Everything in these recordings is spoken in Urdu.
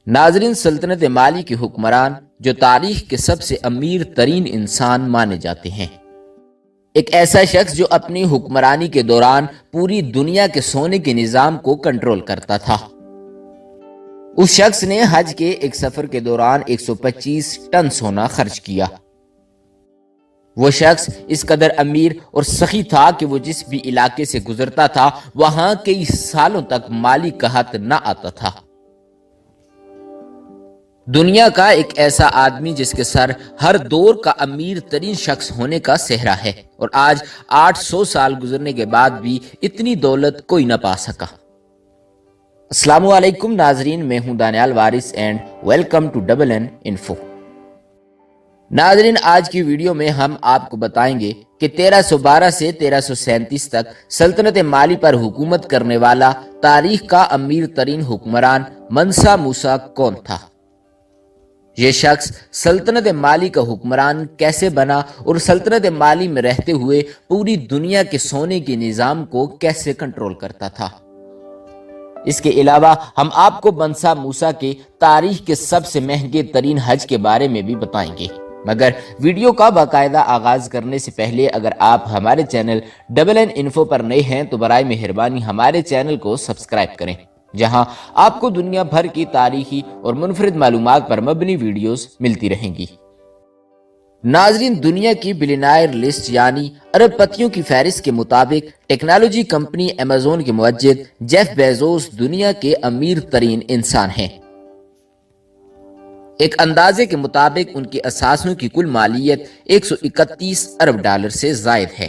ناظرین، سلطنت مالی کے حکمران جو تاریخ کے سب سے امیر ترین انسان مانے جاتے ہیں، ایک ایسا شخص جو اپنی حکمرانی کے دوران پوری دنیا کے سونے کے نظام کو کنٹرول کرتا تھا۔ اس شخص نے حج کے ایک سفر کے دوران 125 ٹن سونا خرچ کیا۔ وہ شخص اس قدر امیر اور سخی تھا کہ وہ جس بھی علاقے سے گزرتا تھا وہاں کئی سالوں تک مالی قحط نہ آتا تھا۔ دنیا کا ایک ایسا آدمی جس کے سر ہر دور کا امیر ترین شخص ہونے کا سہرا ہے، اور آج 800 سال گزرنے کے بعد بھی اتنی دولت کوئی نہ پا سکا۔ السلام علیکم ناظرین، میں ہوں Daniyal Waris and welcome to double N info. ناظرین، آج کی ویڈیو میں ہم آپ کو بتائیں گے کہ 1312 سے 1337 تک سلطنت مالی پر حکومت کرنے والا تاریخ کا امیر ترین حکمران منسا موسیٰ کون تھا۔ یہ شخص سلطنت مالی کا حکمران کیسے بنا اور سلطنت مالی میں رہتے ہوئے پوری دنیا کے سونے کے نظام کو کیسے کنٹرول کرتا تھا۔ اس کے علاوہ ہم آپ کو منسا موسیٰ کے تاریخ کے سب سے مہنگے ترین حج کے بارے میں بھی بتائیں گے۔ مگر ویڈیو کا باقاعدہ آغاز کرنے سے پہلے اگر آپ ہمارے چینل ڈبل این انفو پر نئے ہیں تو برائے مہربانی ہمارے چینل کو سبسکرائب کریں، جہاں آپ کو دنیا بھر کی تاریخی اور منفرد معلومات پر مبنی ویڈیوز ملتی رہیں گی۔ ناظرین، دنیا کی بلینائر لسٹ یعنی ارب پتیوں کی فہرست کے مطابق ٹیکنالوجی کمپنی ایمیزون کے موجد جیف بیزوس دنیا کے امیر ترین انسان ہیں۔ ایک اندازے کے مطابق ان کے اثاثوں کی کل مالیت 131 ارب ڈالر سے زائد ہے۔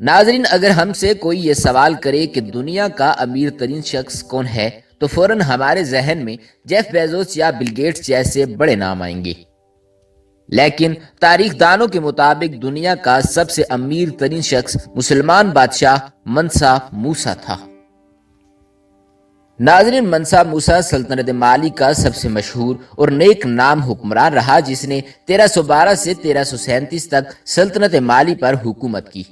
ناظرین، اگر ہم سے کوئی یہ سوال کرے کہ دنیا کا امیر ترین شخص کون ہے تو فوراً ہمارے ذہن میں جیف بیزوس یا بل گیٹس جیسے بڑے نام آئیں گے، لیکن تاریخ دانوں کے مطابق دنیا کا سب سے امیر ترین شخص مسلمان بادشاہ منسا موسیٰ تھا۔ ناظرین، منسا موسیٰ سلطنت مالی کا سب سے مشہور اور نیک نام حکمران رہا، جس نے 1312 سے 1337 تک سلطنت مالی پر حکومت کی۔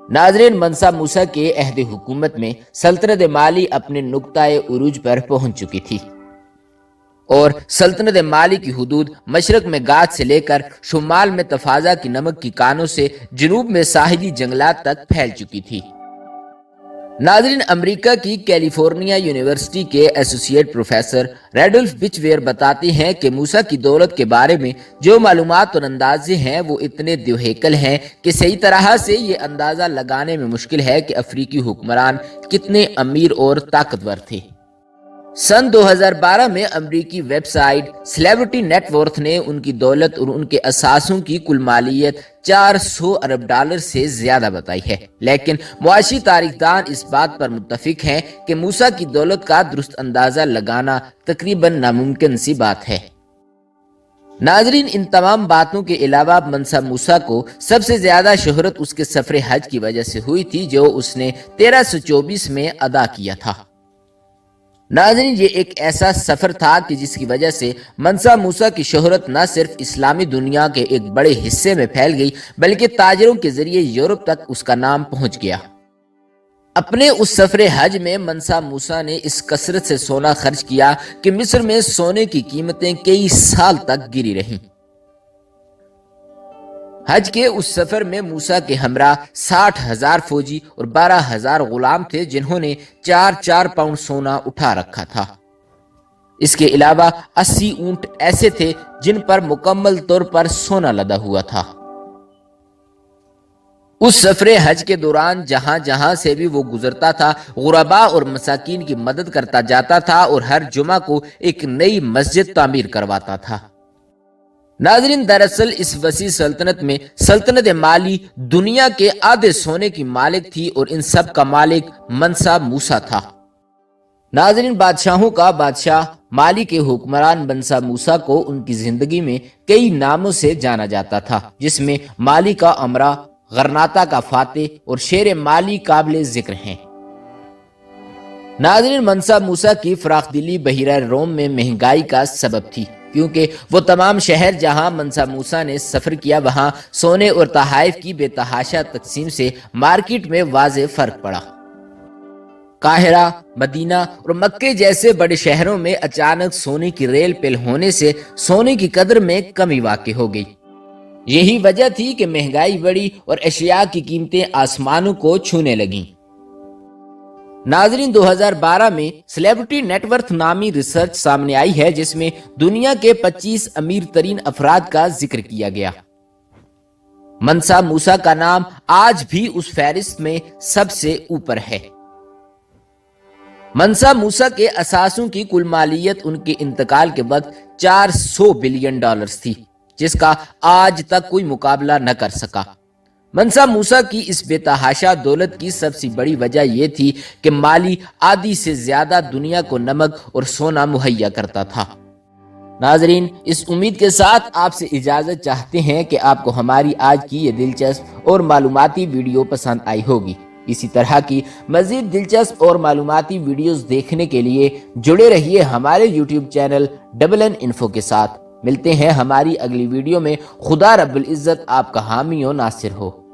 ناظرین، منسا موسیٰ کے عہد حکومت میں سلطنت مالی اپنے نقطۂ عروج پر پہنچ چکی تھی، اور سلطنت مالی کی حدود مشرق میں گات سے لے کر شمال میں تفازہ کی نمک کی کانوں سے جنوب میں ساحلی جنگلات تک پھیل چکی تھی۔ ناظرین، امریکہ کی کیلیفورنیا یونیورسٹی کے ایسوسیٹ پروفیسر ریڈولف بچویر بتاتے ہیں کہ موسیٰ کی دولت کے بارے میں جو معلومات اور اندازے ہیں وہ اتنے دیوہیکل ہیں کہ صحیح طرح سے یہ اندازہ لگانے میں مشکل ہے کہ افریقی حکمران کتنے امیر اور طاقتور تھے۔ سن 2012 میں امریکی website celebrity net worth نے ان کی دولت اور ان کے اثاثوں کی کل مالیت 400 ارب ڈالر سے زیادہ بتائی ہے، لیکن معاشی تاریخ دان اس بات پر متفق ہیں کہ موسیٰ کی دولت کا درست اندازہ لگانا تقریباً ناممکن سی بات ہے۔ ناظرین، ان تمام باتوں کے علاوہ منسا موسیٰ کو سب سے زیادہ شہرت اس کے سفر حج کی وجہ سے ہوئی تھی جو اس نے 1324 میں ادا کیا تھا۔ ناظرین، یہ ایک ایسا سفر تھا کہ جس کی وجہ سے منسا موسیٰ کی شہرت نہ صرف اسلامی دنیا کے ایک بڑے حصے میں پھیل گئی بلکہ تاجروں کے ذریعے یورپ تک اس کا نام پہنچ گیا۔ اپنے اس سفر حج میں منسا موسیٰ نے اس کثرت سے سونا خرچ کیا کہ مصر میں سونے کی قیمتیں کئی سال تک گری رہیں۔ حج کے اس سفر میں موسیٰ کے ہمراہ 60,000 فوجی اور 12,000 غلام تھے جنہوں نے 4 پاؤنڈ سونا اٹھا رکھا تھا۔ اس کے علاوہ 80 اونٹ ایسے تھے جن پر مکمل طور پر سونا لدا ہوا تھا۔ اس سفر حج کے دوران جہاں جہاں سے بھی وہ گزرتا تھا غرباء اور مساکین کی مدد کرتا جاتا تھا اور ہر جمعہ کو ایک نئی مسجد تعمیر کرواتا تھا۔ ناظرین، دراصل اس وسیع سلطنت میں سلطنت مالی دنیا کے آدھے سونے کی مالک تھی اور ان سب کا مالک منسا موسیٰ تھا۔ ناظرین، بادشاہوں کا بادشاہ مالی کے حکمران منسا موسیٰ کو ان کی زندگی میں کئی ناموں سے جانا جاتا تھا، جس میں مالی کا امرا، غرناطہ کا فاتح اور شیر مالی قابل ذکر ہیں۔ ناظرین، منسا موسیٰ کی فراخ دلی بحیرہ روم میں مہنگائی کا سبب تھی، کیونکہ وہ تمام شہر جہاں منسا موسیٰ نے سفر کیا وہاں سونے اور تحائف کی بے تحاشا تقسیم سے مارکیٹ میں واضح فرق پڑا۔ قاہرہ، مدینہ اور مکے جیسے بڑے شہروں میں اچانک سونے کی ریل پل ہونے سے سونے کی قدر میں کمی واقع ہو گئی۔ یہی وجہ تھی کہ مہنگائی بڑھی اور اشیاء کی قیمتیں آسمانوں کو چھونے لگیں۔ ناظرین، 2012 میں سیلیبریٹی نیٹ ورتھ نامی ریسرچ سامنے آئی ہے جس میں دنیا کے 25 امیر ترین افراد کا ذکر کیا گیا۔ منسا موسیٰ کا نام آج بھی اس فہرست میں سب سے اوپر ہے۔ منسا موسیٰ کے اثاثوں کی کل مالیت ان کے انتقال کے وقت $400 بلین تھی، جس کا آج تک کوئی مقابلہ نہ کر سکا۔ منسا موسیٰ کی اس بے تحاشا دولت کی سب سے بڑی وجہ یہ تھی کہ مالی آدھی سے زیادہ دنیا کو نمک اور سونا مہیا کرتا تھا۔ ناظرین، اس امید کے ساتھ آپ سے اجازت چاہتے ہیں کہ آپ کو ہماری آج کی یہ دلچسپ اور معلوماتی ویڈیو پسند آئی ہوگی۔ اسی طرح کی مزید دلچسپ اور معلوماتی ویڈیوز دیکھنے کے لیے جڑے رہیے ہمارے YouTube channel double N info کے ساتھ۔ ملتے ہیں ہماری اگلی ویڈیو میں۔ خدا رب العزت آپ کا حامی و ناصر ہو۔